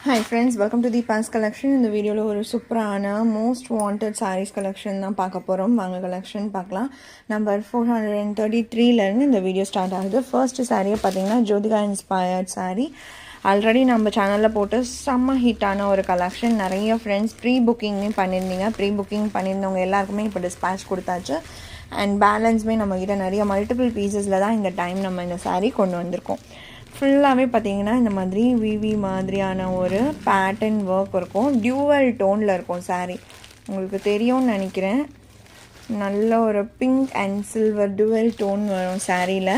Hi friends, welcome to the Pants collection. இந்த வீடியோவில் ஒரு சூப்பரான மோஸ்ட் வாண்டட் சாரீஸ் கலெக்ஷன் தான் பார்க்க போகிறோம். வாங்க கலெக்ஷன் பார்க்கலாம். நம்பர் 433லேருந்து இந்த வீடியோ ஸ்டார்ட் ஆகுது. ஃபர்ஸ்ட் சாரியை பார்த்தீங்கன்னா ஜோதிகா இன்ஸ்பயர்ட் சாரீ. ஆல்ரெடி நம்ம சேனலில் போட்டு செம்ம ஹிட்டான ஒரு கலெக்ஷன். நிறைய ஃப்ரெண்ட்ஸ் ப்ரீ புக்கிங்கும் பண்ணியிருந்தீங்க. ப்ரீ புக்கிங் பண்ணியிருந்தவங்க எல்லாருக்குமே இப்போ டிஸ்பேச் கொடுத்தாச்சு. அண்ட் பேலன்ஸுமே நம்மக்கிட்ட நிறைய மல்டிபிள் பீசஸில் தான் இந்த டைம் நம்ம இந்த சாரீ கொண்டு வந்திருக்கோம். ஃபுல்லாகவே பார்த்தீங்கன்னா இந்த மாதிரி விவி மாதிரியான ஒரு பேட்டர்ன் ஒர்க் இருக்கும். டியூவல் டோனில் இருக்கும் சாரீ. உங்களுக்கு தெரியும்னு நினைக்கிறேன். நல்ல ஒரு pink and silver dual tone வரும் சாரியில்.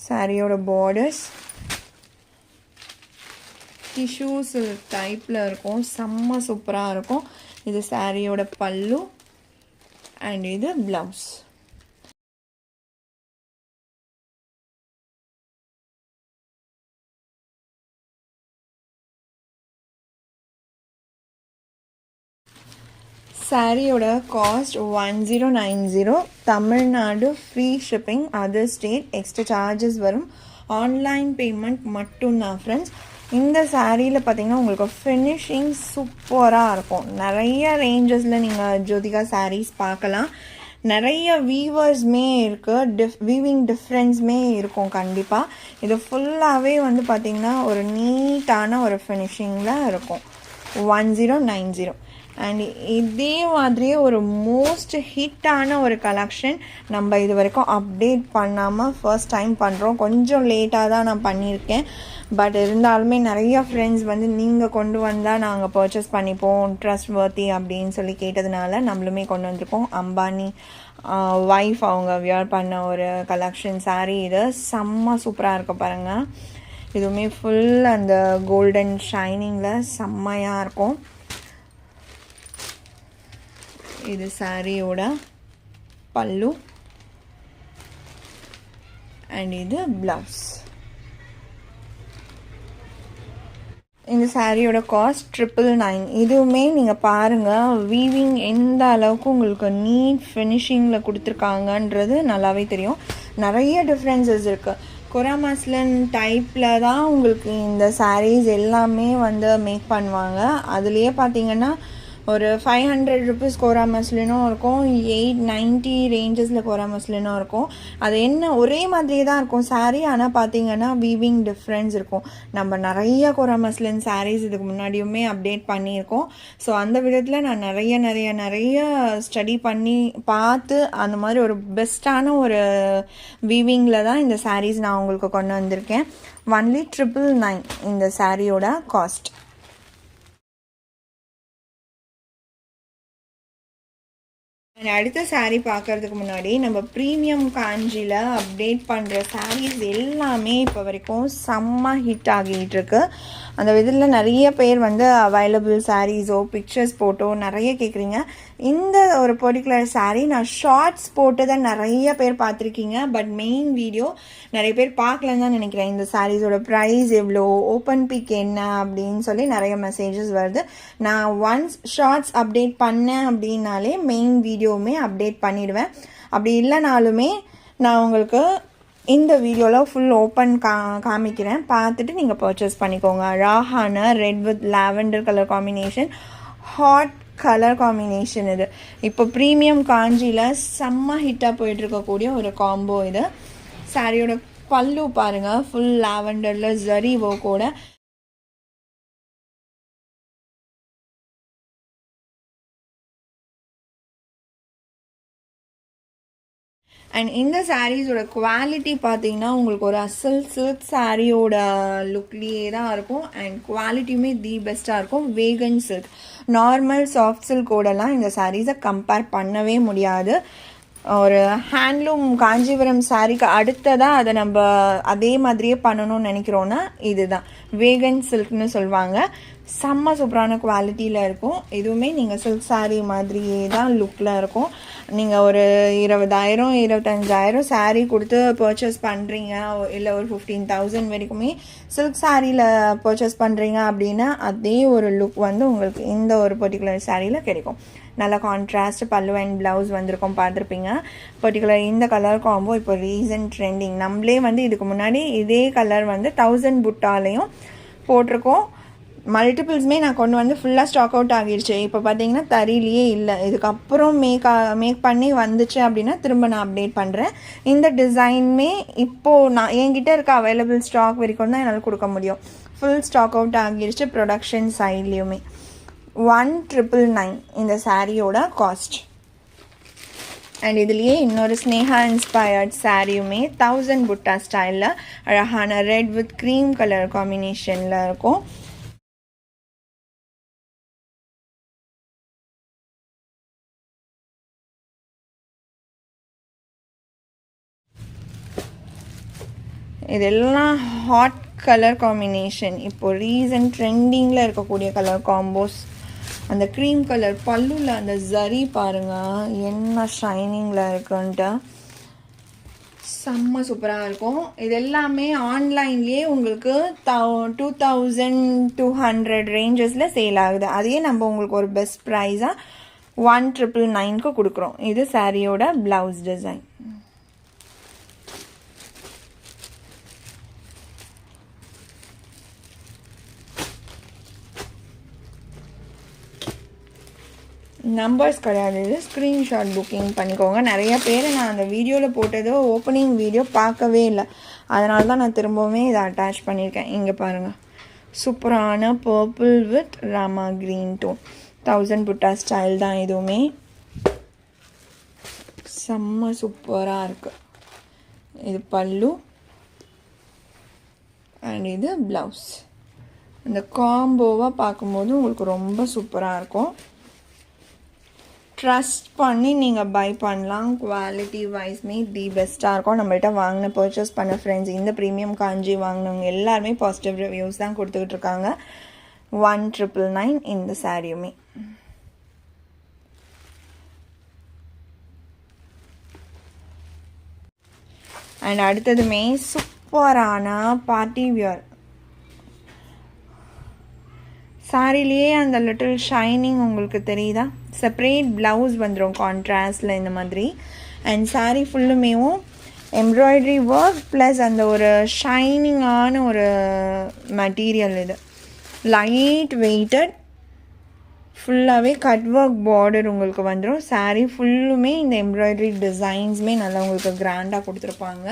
சாரியோட பார்டர்ஸ் டிஷ்யூ சில்க் டைப்பில் இருக்கும். செம்ம சூப்பராக இருக்கும். இது சாரியோட பல்லு அண்ட் இது ப்ளவுஸ். சாரியோட cost 1090. Tamil Nadu free shipping, other state extra charges வரும். ஆன்லைன் பேமெண்ட் மட்டும்தான் ஃப்ரெண்ட்ஸ். இந்த சாரியில் பார்த்தீங்கன்னா உங்களுக்கு ஃபினிஷிங் சூப்பராக இருக்கும். நிறைய ரேஞ்சஸில் நீங்கள் ஜோதிகா சாரீஸ் பார்க்கலாம். நிறைய வீவர்ஸ்மே இருக்குது. வீவிங் டிஃப்ரென்ஸுமே இருக்கும் கண்டிப்பாக. இது ஃபுல்லாகவே வந்து பார்த்திங்கன்னா ஒரு நீட்டான ஒரு ஃபினிஷிங்கில் இருக்கும். 1090. அண்ட் இதே மாதிரியே ஒரு மோஸ்ட் ஹிட்டான ஒரு கலெக்ஷன் நம்ம இது வரைக்கும் அப்டேட் பண்ணாமல் ஃபர்ஸ்ட் டைம் பண்ணுறோம். கொஞ்சம் லேட்டாக தான் நான் பண்ணியிருக்கேன். பட் இருந்தாலுமே நிறைய ஃப்ரெண்ட்ஸ் வந்து நீங்கள் கொண்டு வந்தால் நாங்கள் பர்ச்சேஸ் பண்ணிப்போம், ட்ரஸ்ட் வர்த்தி அப்படின்னு சொல்லி கேட்டதுனால நம்மளுமே கொண்டு வந்திருக்கோம். அம்பானி ஒய்ஃப் அவங்க வியர் பண்ண ஒரு கலெக்ஷன் சாரீ. இது செம்ம சூப்பராக இருக்கும் பாருங்கள். இதுவுமே ஃபுல் அந்த கோல்டன் ஷைனிங்கில் செம்மையாக இருக்கும். இது சாரியோட பல்லு அண்ட் இது ப்ளவுஸ். இந்த சாரியோட காஸ்ட் 999. இதுவுமே நீங்கள் பாருங்கள், வீவிங் எந்த அளவுக்கு உங்களுக்கு நீட் ஃபினிஷிங்கில் கொடுத்துருக்காங்கன்றது நல்லாவே தெரியும். நிறைய டிஃப்ரென்சஸ் இருக்குது. கொரா மஸ்லின் டைப்பில் தான் உங்களுக்கு இந்த சாரீஸ் எல்லாமே வந்து மேக் பண்ணுவாங்க. அதுலேயே பார்த்தீங்கன்னா ஒரு 500 rupees கோரா மஸ்லினும் இருக்கும், 890 ரேஞ்சஸில் கோரா மஸ்லினும் இருக்கும். அது என்ன ஒரே மாதிரியே தான் இருக்கும் சாரீ, ஆனால் பார்த்தீங்கன்னா வீவிங் டிஃப்ரென்ஸ் இருக்கும். நம்ம நிறைய கோரா மஸ்லின் சாரீஸ் இதுக்கு முன்னாடியுமே அப்டேட் பண்ணியிருக்கோம். ஸோ அந்த விதத்தில் நான் நிறைய ஸ்டடி பண்ணி பார்த்து அந்த மாதிரி ஒரு பெஸ்ட்டான ஒரு வீவிங்கில் தான் இந்த சாரீஸ் நான் உங்களுக்கு கொண்டு வந்திருக்கேன். ஒன்லி 999 இந்த சாரியோட காஸ்ட். அடுத்த சாரீ பார்க்குறதுக்கு முன்னாடி நம்ம ப்ரீமியம் காஞ்சியில் அப்டேட் பண்ணுற சாரீஸ் எல்லாமே இப்போ வரைக்கும் செம்ம ஹிட் ஆகிட்டு இருக்கு. அந்த இதில் நிறைய பேர் வந்து அவைலபிள் சாரீஸோ பிக்சர்ஸ் போட்டோ நிறைய கேட்குறீங்க. இந்த ஒரு பர்டிகுலர் சாரீ நான் ஷார்ட்ஸ் போட்டு தான் நிறைய பேர் பார்த்துருக்கீங்க. பட் மெயின் வீடியோ நிறைய பேர் பார்க்கலன்னு தான் நினைக்கிறேன். இந்த சாரீஸோட ப்ரைஸ் எவ்வளோ, ஓப்பன் பிக் என்ன அப்படின்னு சொல்லி நிறைய மெசேஜஸ் வருது. நான் ஒன்ஸ் ஷார்ட்ஸ் அப்டேட் பண்ணேன் அப்படின்னாலே மெயின் வீடியோவுமே அப்டேட் பண்ணிவிடுவேன். அப்படி இல்லைனாலுமே நான் உங்களுக்கு இந்த வீடியோவில் ஃபுல் ஓப்பன் காமிக்கிறேன். பார்த்துட்டு நீங்கள் பர்ச்சேஸ் பண்ணிக்கோங்க. அழகான red with lavender colour combination, hot colour combination. இது இப்போ ப்ரீமியம் காஞ்சியில் செம்ம ஹிட்டாக போயிட்டுருக்கக்கூடிய ஒரு காம்போ இது. சாரியோட பல்லு பாருங்கள், ஃபுல் லாவெண்டரில் ஜரி ஒர்க்கோட. அண்ட் இந்த சாரீஸோட குவாலிட்டி பார்த்தீங்கன்னா உங்களுக்கு ஒரு அசல் சில்க் சாரியோட லுக்லேயே தான் இருக்கும். அண்ட் குவாலிட்டியுமே தி பெஸ்ட்டாக இருக்கும். வேகன் சில்க், நார்மல் சாஃப்ட் சில்கோடலாம் இந்த சாரீஸை கம்பேர் பண்ணவே முடியாது. ஒரு ஹேண்ட்லூம் காஞ்சிபுரம் சாரீக்கு அடுத்ததாக அதை நம்ம அதே மாதிரியே பண்ணணும்னு நினைக்கிறோன்னா இதுதான் வேகன் சில்க்னு சொல்லுவாங்க. செம்ம சூப்பரான குவாலிட்டியில் இருக்கும். இதுவுமே நீங்கள் சில்க் சாரீ மாதிரியே தான் லுக்கில் இருக்கும். நீங்கள் ஒரு 20,000 25,000 சாரீ கொடுத்து பர்ச்சேஸ் பண்ணுறீங்க, இல்லை ஒரு 15,000 வரைக்குமே சில்க் சாரியில் பர்ச்சேஸ் பண்ணுறீங்க அப்படின்னா அதே ஒரு லுக் வந்து உங்களுக்கு இந்த ஒரு பர்டிகுலர் சாரியில் கிடைக்கும். நல்ல கான்ட்ராஸ்ட் பல்லு அண்ட் ப்ளவுஸ் வந்திருக்கும், பார்த்துருப்பீங்க. பர்டிகுலர் இந்த கலர் காம்போ இப்போ ரீசன்ட் ட்ரெண்டிங். நம்மளே வந்து இதுக்கு முன்னாடி இதே கலர் வந்து 1000 புட்டாலையும் போட்டிருக்கோம். மல்டிபிள்ஸுமே நான் கொண்டு வந்து ஃபுல்லாக ஸ்டாக் அவுட் ஆகிடுச்சு. இப்போ பார்த்தீங்கன்னா தறியிலேயே இல்லை. இதுக்கப்புறம் மேக் பண்ணி வந்துச்சு அப்படின்னா திரும்ப நான் அப்டேட் பண்ணுறேன். இந்த டிசைனுமே இப்போது நான் என்கிட்ட இருக்க அவைலபிள் ஸ்டாக் வரைக்கும் தான் என்னால் கொடுக்க முடியும். ஃபுல் ஸ்டாக் அவுட் ஆகிடுச்சு ப்ரொடக்ஷன் சைட்லேயுமே. 1999 இந்த சாரியோட காஸ்ட். அண்ட் இதுலேயே இன்னொரு ஸ்னேஹா இன்ஸ்பயர்ட் சாரியுமே 1000 புட்டா ஸ்டைலில் அழகான ரெட் வித் க்ரீம் கலர் காம்பினேஷனில் இருக்கும். இதெல்லாம் ஹாட் கலர் காம்பினேஷன். இப்போது ரீசன்ட் ட்ரெண்டிங்கில் இருக்கக்கூடிய கலர் காம்போஸ். அந்த க்ரீம் கலர் பல்லுவில் அந்த ஜரி பாருங்கள் என்ன ஷைனிங்கில் இருக்குன்ட்டு செம்ம சூப்பராக இருக்கும். இது எல்லாமே ஆன்லைன்லேயே உங்களுக்கு 2200 ரேஞ்சஸில் சேல் ஆகுது. அதையே நம்ம உங்களுக்கு ஒரு பெஸ்ட் ப்ரைஸாக 1999க்கு கொடுக்குறோம். இது சாரியோட ப்ளவுஸ் டிசைன். நம்பர்ஸ் கிடையாது, இது ஸ்க்ரீன்ஷாட் புக்கிங் பண்ணிக்கோங்க. நிறைய பேர் நான் அந்த வீடியோவில் போட்டதோ ஓப்பனிங் வீடியோ பார்க்கவே இல்லை, அதனால தான் நான் திரும்பவுமே இதை அட்டாச் பண்ணியிருக்கேன். இங்கே பாருங்கள், சூப்பரான purple with Rama green tone 1000 butta style தான். இதுவுமே செம்ம சூப்பராக இருக்குது. இது பல்லு அண்ட் இது ப்ளவுஸ். அந்த காம்போவாக பார்க்கும்போது உங்களுக்கு ரொம்ப சூப்பராக இருக்கும். ட்ரஸ்ட் பண்ணி நீங்கள் பை பண்ணலாம். குவாலிட்டி வைஸ்மே தி பெஸ்ட்டாக இருக்கும். நம்மள்கிட்ட வாங்கின பர்ச்சேஸ் பண்ண ஃப்ரெண்ட்ஸ், இந்த ப்ரீமியம் காஞ்சி வாங்கினவங்க எல்லாருமே பாசிட்டிவ் ரிவ்யூஸ் தான் கொடுத்துக்கிட்டு இருக்காங்க. 1999 இந்த சாரியுமே. அண்ட் அடுத்ததுமே சூப்பரான பார்ட்டி வியர் சாரிலேயே அந்த லிட்டில் ஷைனிங் உங்களுக்கு தெரியுதா? செப்பரேட் ப்ளவுஸ் வந்துடும் கான்ட்ராஸ்டில் இந்த மாதிரி. அண்ட் சாரீ ஃபுல்லுமேவும் எம்ப்ராய்டரி ஒர்க் ப்ளஸ் அந்த ஒரு ஷைனிங்கான ஒரு மெட்டீரியல். இது லைட் வெயிட்டட், ஃபுல்லாகவே கட் ஒர்க் பார்டர் உங்களுக்கு வந்துடும். சாரீ ஃபுல்லுமே இந்த எம்ப்ராய்டரி டிசைன்ஸுமே நல்லா உங்களுக்கு கிராண்டாக கொடுத்துருப்பாங்க.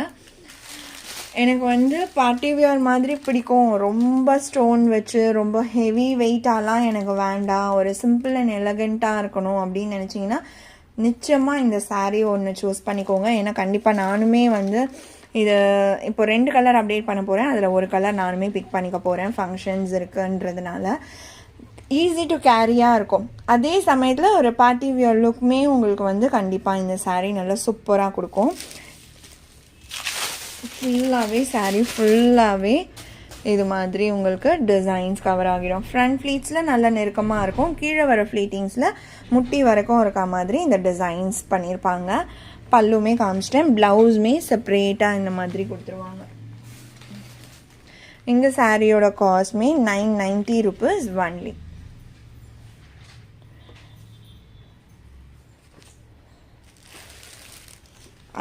எனக்கு வந்து பார்ட்டி வியர் மாதிரி பிடிக்கும். ரொம்ப ஸ்டோன் வச்சு ரொம்ப ஹெவி வெயிட்டாலாம் எனக்கு வேண்டாம், ஒரு சிம்பிள் அண்ட் எலகண்ட்டாக இருக்கணும் அப்படின்னு நினச்சிங்கன்னா நிச்சயமாக இந்த சாரீ ஒன்று சூஸ் பண்ணிக்கோங்க. ஏன்னா கண்டிப்பாக நானுமே வந்து இது இப்போ 2 கலர் அப்டேட் பண்ண போகிறேன். அதில் ஒரு கலர் நானுமே பிக் பண்ணிக்க போகிறேன், ஃபங்க்ஷன்ஸ் இருக்குன்றதுனால. ஈஸி டு கேரியாக இருக்கும். அதே சமயத்தில் ஒரு பார்ட்டி வியர் லுக்குமே உங்களுக்கு வந்து கண்டிப்பாக இந்த சாரீ நல்லா சூப்பராக கொடுக்கும். ஃபுல்லாகவே சாரீ ஃபுல்லாகவே இது மாதிரி உங்களுக்கு டிசைன்ஸ் கவர் ஆகிடும். ஃப்ரண்ட் ஃப்ளீட்ஸில் நல்ல நெருக்கமாக இருக்கும், கீழே வர ஃப்ளீட்டிங்ஸில் முட்டி வரைக்கும் இருக்க மாதிரி இந்த டிசைன்ஸ் பண்ணியிருப்பாங்க. பல்லுமே காமிச்சிட்டேன், ப்ளவுஸுமே செப்ரேட்டாக இந்த மாதிரி கொடுத்துருவாங்க. இந்த சாரியோட காஸ்ட்மே 990 rupees ஒன்லி.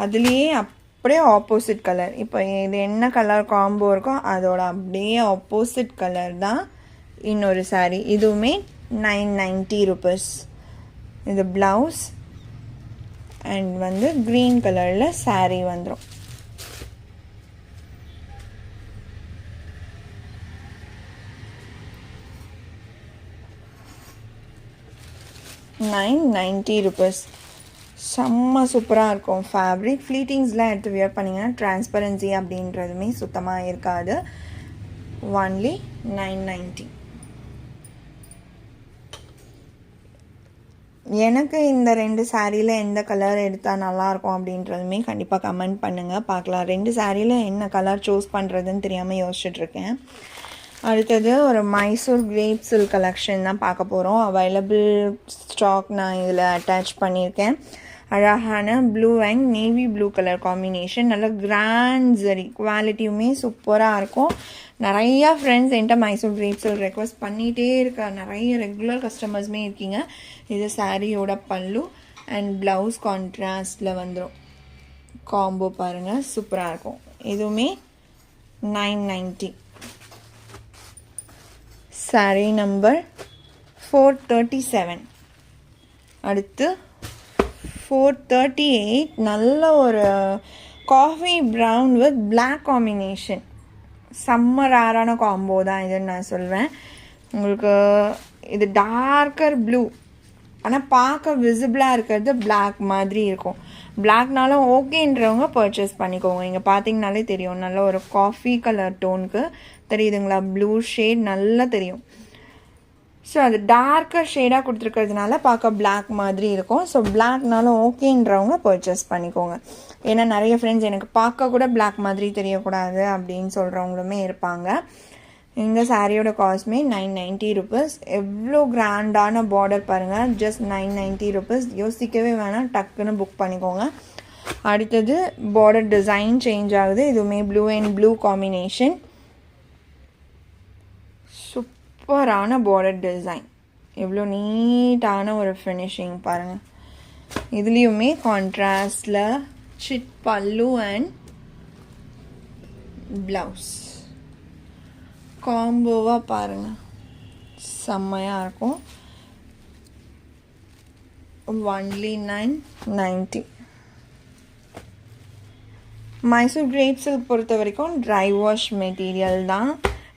அதுலேயே அப்படியே ஆப்போசிட் கலர். இப்போ இது என்ன கலர் காம்போ இருக்கோ அதோட அப்படியே ஆப்போசிட் கலர் தான் இன்னொரு சாரீ. இதுவுமே 990 rupees. இது ப்ளவுஸ் அண்ட் வந்து க்ரீன் கலரில் சாரீ வந்துடும். ₹990. செம்ம சூப்பராக இருக்கும். ஃபேப்ரிக் ஃப்ளீட்டிங்ஸ்லாம் எடுத்து வியர் பண்ணிங்கன்னா டிரான்ஸ்பரன்சி அப்படின்றதுமே சுத்தமாக இருக்காது. ஒன்லி 990. எனக்கு இந்த 2 சாரியில் எந்த கலர் எடுத்தால் நல்லாயிருக்கும் அப்படின்றதுமே கண்டிப்பாக கமெண்ட் பண்ணுங்கள், பார்க்கலாம். 2 சாரியில் என்ன கலர் சூஸ் பண்ணுறதுன்னு தெரியாமல் யோசிச்சுட்ருக்கேன். அடுத்தது ஒரு மைசூர் கிரேப் சில்க் கலெக்ஷன் தான் பார்க்க போகிறோம். அவைலபிள் ஸ்டாக் நான் இதில் அட்டாச் பண்ணியிருக்கேன். அழகான blue and navy blue colour combination, நல்ல கிராண்ட் ஜரி, குவாலிட்டியுமே சூப்பராக இருக்கும். நிறையா ஃப்ரெண்ட்ஸ் என்கிட்ட மைசூர் கிரேப் சில்க் ரெக்வஸ்ட் பண்ணிகிட்டே இருக்க நிறைய ரெகுலர் கஸ்டமர்ஸுமே இருக்கீங்க. இது சாரியோட பல்லு அண்ட் ப்ளவுஸ் கான்ட்ராஸ்டில் வந்துடும். காம்போ பாருங்கள், சூப்பராக இருக்கும். இதுவுமே 990. saree number 437. அடுத்து 438 நல்ல ஒரு coffee brown with black combination. செம்ம ரேரான காம்போ தான் இதுன்னு நான் சொல்வேன். உங்களுக்கு இது டார்க்கர் ப்ளூ, ஆனால் பார்க்க விசிபிளாக இருக்கிறது பிளாக் மாதிரி இருக்கும். பிளாக்னாலும் ஓகேன்றவங்க பர்ச்சேஸ் பண்ணிக்கோங்க. இங்கே பார்த்தீங்கனாலே தெரியும், நல்ல ஒரு காஃபி கலர் டோனுக்கு தெரியுதுங்களா, ப்ளூ ஷேட் நல்லா தெரியும். ஸோ அது டார்க்கர் ஷேடாக கொடுத்துருக்கிறதுனால பார்க்க பிளாக் மாதிரி இருக்கும். ஸோ பிளாக்னாலும் ஓகேன்றவங்க பர்ச்சேஸ் பண்ணிக்கோங்க. ஏன்னா நிறைய ஃப்ரெண்ட்ஸ் எனக்கு பார்க்க கூட பிளாக் மாதிரி தெரியக்கூடாது அப்படின்னு சொல்கிறவங்களுமே இருப்பாங்க. இந்த சாரியோட காஸ்ட்மே 990 rupees. எவ்வளோ கிராண்டான பார்டர் பாருங்கள், ஜஸ்ட் 990 rupees. யோசிக்கவே வேணாம், டக்குன்னு புக் பண்ணிக்கோங்க. அடுத்தது பார்டர் டிசைன் சேஞ்ச் ஆகுது. இதுவுமே ப்ளூ அண்ட் ப்ளூ காம்பினேஷன். சூப்பரான பார்டர் டிசைன், எவ்வளோ நீட்டான ஒரு ஃபினிஷிங் பாருங்கள். இதுலேயுமே கான்ட்ராஸ்டில் சிட் பல்லு அண்ட் ப்ளவுஸ் காம்போவாக பாருங்கள், செம்மையாக இருக்கும். ஒன்லி 990. மைசூர் கிரேப் சில்க் பொறுத்த வரைக்கும் ட்ரை வாஷ் மெட்டீரியல் தான்.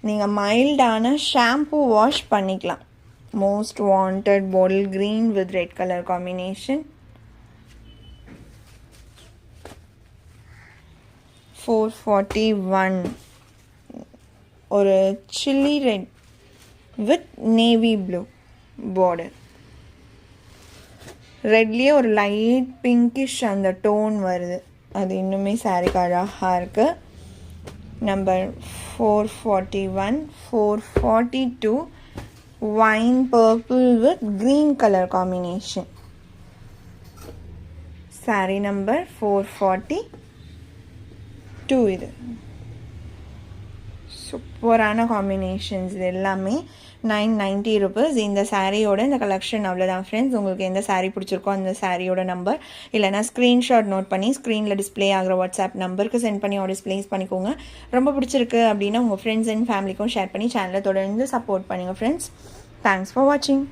நீங்கள் மைல்டான ஷாம்பூ வாஷ் பண்ணிக்கலாம். Most wanted bottle green with red colour combination. 441 ஒரு chilli red with navy blue border. ரெட்லேயே ஒரு லைட் பிங்கிஷ் அந்த டோன் வருது, அது இன்னுமே சாரிக்கு அழகாக இருக்குது. Number 441. 442 wine purple with green color combination. Saree number 442. இது சூப்பரான காம்பினேஷன்ஸ், இது எல்லாமே 990 rupees. இந்த சாரியோட இந்த கலெக்ஷன் அவ்வளோதான் ஃப்ரெண்ட்ஸ். உங்களுக்கு எந்த சாரீ பிடிச்சிருக்கோ அந்த சாரியோட நம்பர் இல்லைனா ஸ்க்ரீன்ஷாட் நோட் பண்ணி ஸ்க்ரீனில் டிஸ்பிளே ஆகிற வாட்ஸ்அப் நம்பருக்கு சென்ட் பண்ணி ஆர்டர்ஸ் ப்ளேஸ் பண்ணிக்கோங்க. ரொம்ப பிடிச்சிருக்கு அப்படின்னா உங்கள் ஃப்ரெண்ட்ஸ் அண்ட் ஃபேமிலிக்கும் ஷேர் பண்ணி சேனலை தொடர்ந்து சப்போர்ட் பண்ணுங்கள் ஃப்ரெண்ட்ஸ். தேங்க்ஸ் ஃபார் வாட்சிங்.